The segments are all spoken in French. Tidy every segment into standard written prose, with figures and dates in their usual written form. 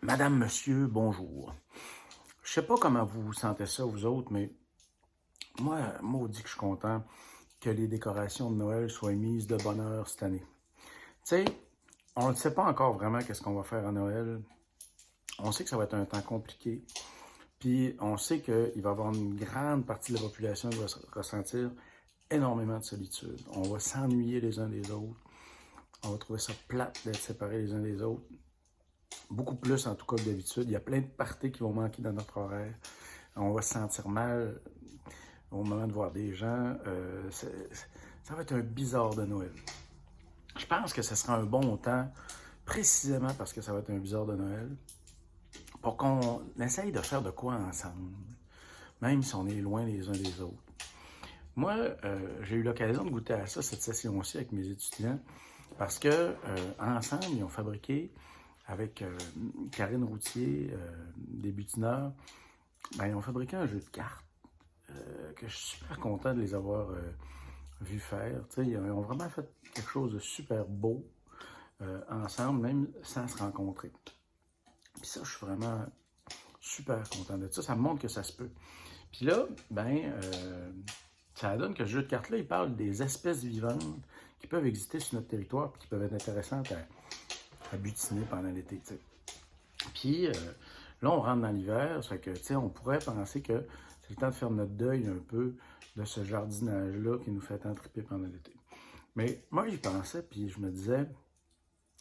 Madame, monsieur, bonjour. Je sais pas comment vous sentez ça, vous autres, mais moi, maudit que je suis content que les décorations de Noël soient mises de bonne heure cette année. Tu sais, on ne sait pas encore vraiment qu'est-ce qu'on va faire à Noël. On sait que ça va être un temps compliqué. Puis on sait qu'il va y avoir une grande partie de la population qui va ressentir énormément de solitude. On va s'ennuyer les uns des autres. On va trouver ça plate d'être séparés les uns des autres. Beaucoup plus en tout cas que d'habitude. Il y a plein de parties qui vont manquer dans notre horaire. On va se sentir mal au moment de voir des gens. Ça va être un bizarre de Noël. Je pense que ce sera un bon temps, précisément parce que ça va être un bizarre de Noël, pour qu'on essaye de faire de quoi ensemble, même si on est loin les uns des autres. Moi, j'ai eu l'occasion de goûter à ça cette session-ci avec mes étudiants, parce que ensemble, ils ont fabriqué avec Karine Routier, des butineurs, ben, ils ont fabriqué un jeu de cartes que je suis super content de les avoir vus faire. T'sais, ils ont vraiment fait quelque chose de super beau ensemble, même sans se rencontrer. Puis ça, je suis vraiment super content de ça. Ça me montre que ça se peut. Puis là, ben, ça donne que ce jeu de cartes-là, il parle des espèces vivantes qui peuvent exister sur notre territoire et qui peuvent être intéressantes à butiner pendant l'été. T'sais. Puis là, on rentre dans l'hiver, ça fait que, tu sais, on pourrait penser que c'est le temps de faire notre deuil un peu de ce jardinage-là qui nous fait tant triper pendant l'été. Mais moi, j'y pensais, puis je me disais,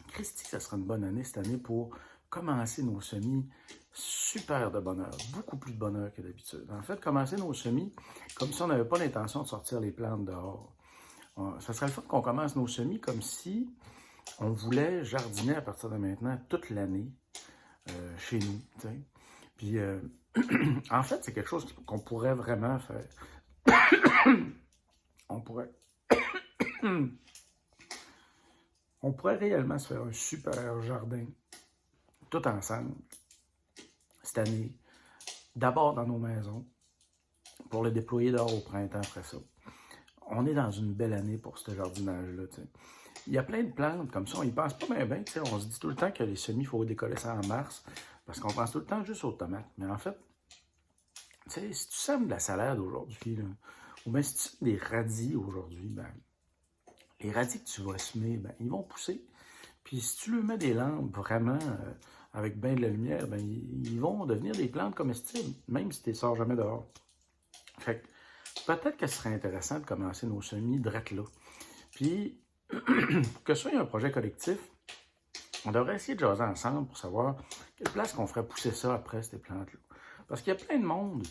Christy, ça sera une bonne année cette année pour commencer nos semis super de bonheur, beaucoup plus de bonheur que d'habitude. En fait, commencer nos semis comme si on n'avait pas l'intention de sortir les plantes dehors. Ça serait le fun qu'on commence nos semis comme si on voulait jardiner à partir de maintenant toute l'année chez nous. T'sais. Puis, en fait, c'est quelque chose qu'on pourrait vraiment faire. on pourrait, on pourrait réellement se faire un super jardin tout ensemble cette année. D'abord dans nos maisons, pour le déployer dehors au printemps après ça. On est dans une belle année pour ce jardinage-là. T'sais. Il y a plein de plantes comme ça, on y pense pas bien. On se dit tout le temps que les semis, il faut décoller ça en mars, parce qu'on pense tout le temps juste aux tomates. Mais en fait, si tu sèmes de la salade aujourd'hui, ou bien si tu sèmes des radis aujourd'hui, ben, les radis que tu vas semer, ben, ils vont pousser. Puis si tu leur mets des lampes vraiment avec bien de la lumière, ben, ils vont devenir des plantes comestibles, même si tu les sors jamais dehors. Fait que peut-être que ce serait intéressant de commencer nos semis drette là. Puis, pour que ce soit un projet collectif, on devrait essayer de jaser ensemble pour savoir quelle place qu'on ferait pousser ça après, ces plantes-là. Parce qu'il y a plein de monde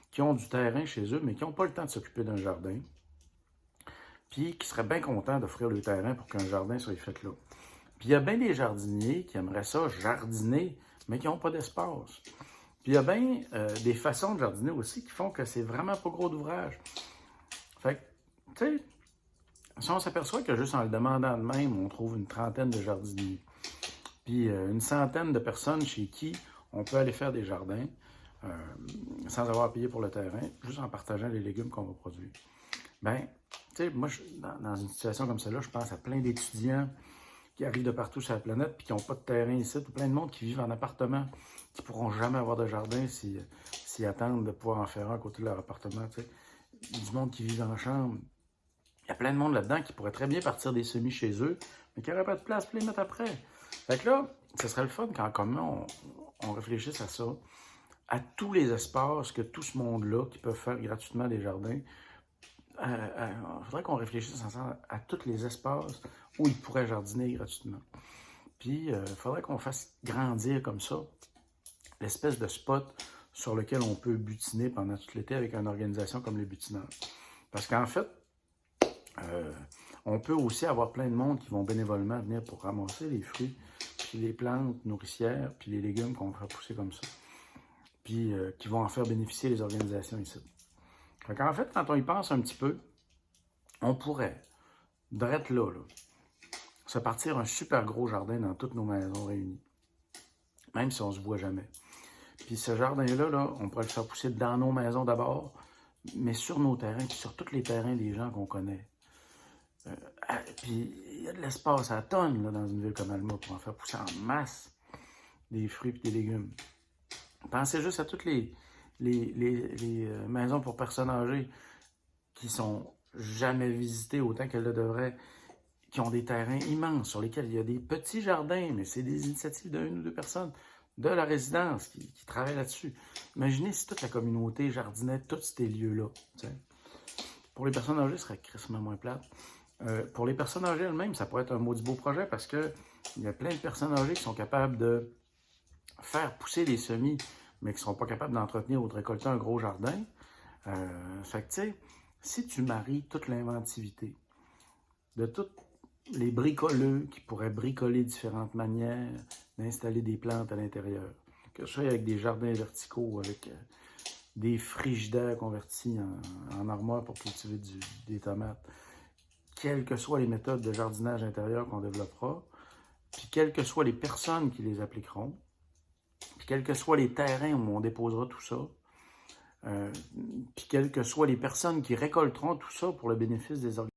qui ont du terrain chez eux, mais qui n'ont pas le temps de s'occuper d'un jardin, puis qui seraient bien contents d'offrir le terrain pour qu'un jardin soit fait là. Puis il y a bien des jardiniers qui aimeraient ça jardiner, mais qui n'ont pas d'espace. Puis il y a bien des façons de jardiner aussi qui font que c'est vraiment pas gros d'ouvrage. Fait que, tu sais, si on s'aperçoit que juste en le demandant de même, on trouve une trentaine de jardiniers, puis une centaine de personnes chez qui on peut aller faire des jardins euh, sans avoir à payer pour le terrain, juste en partageant les légumes qu'on va produire. Ben, tu sais, moi, dans une situation comme celle-là, je pense à plein d'étudiants qui arrivent de partout sur la planète puis qui n'ont pas de terrain ici, ou plein de monde qui vivent en appartement, qui ne pourront jamais avoir de jardin s'ils attendent de pouvoir en faire un à côté de leur appartement. Tu sais. Du monde qui vit en chambre. Il y a plein de monde là-dedans qui pourrait très bien partir des semis chez eux, mais qui n'aurait pas de place pour les mettre après. Fait que là, ce serait le fun qu'en commun, on réfléchisse à ça, à tous les espaces que tout ce monde-là, qui peuvent faire gratuitement des jardins, il faudrait qu'on réfléchisse ensemble à tous les espaces où ils pourraient jardiner gratuitement. Puis, il faudrait qu'on fasse grandir comme ça l'espèce de spot sur lequel on peut butiner pendant tout l'été avec une organisation comme les butineurs. Parce qu'en fait, on peut aussi avoir plein de monde qui vont bénévolement venir pour ramasser les fruits, puis les plantes nourricières, puis les légumes qu'on va faire pousser comme ça. Puis qui vont en faire bénéficier les organisations ici. Donc en fait, quand on y pense un petit peu, on pourrait, drette là, se partir un super gros jardin dans toutes nos maisons réunies. Même si on ne se voit jamais. Puis ce jardin-là, on pourrait le faire pousser dans nos maisons d'abord, mais sur nos terrains, puis sur tous les terrains des gens qu'on connaît. Puis il y a de l'espace à tonnes là, dans une ville comme Alma pour en faire pousser en masse. des fruits et des légumes. Pensez juste à toutes les maisons pour personnes âgées qui sont jamais visitées autant qu'elles le devraient, qui ont des terrains immenses sur lesquels il y a des petits jardins, mais c'est des initiatives d'une ou deux personnes de la résidence qui travaillent là-dessus. Imaginez si toute la communauté jardinait tous ces lieux-là. T'sais. Pour les personnes âgées, ce serait crissement moins plate. Pour les personnes âgées elles-mêmes, ça pourrait être un maudit beau projet parce qu'il y a plein de personnes âgées qui sont capables de faire pousser des semis, mais qui ne sont pas capables d'entretenir ou de récolter un gros jardin. Fait que, tu sais, si tu maries toute l'inventivité de tous les bricoleux qui pourraient bricoler différentes manières d'installer des plantes à l'intérieur, que ce soit avec des jardins verticaux, avec des frigidaires convertis en armoire pour cultiver des tomates, quelles que soient les méthodes de jardinage intérieur qu'on développera, puis quelles que soient les personnes qui les appliqueront, puis quels que soient les terrains où on déposera tout ça, puis quelles que soient les personnes qui récolteront tout ça pour le bénéfice des organismes.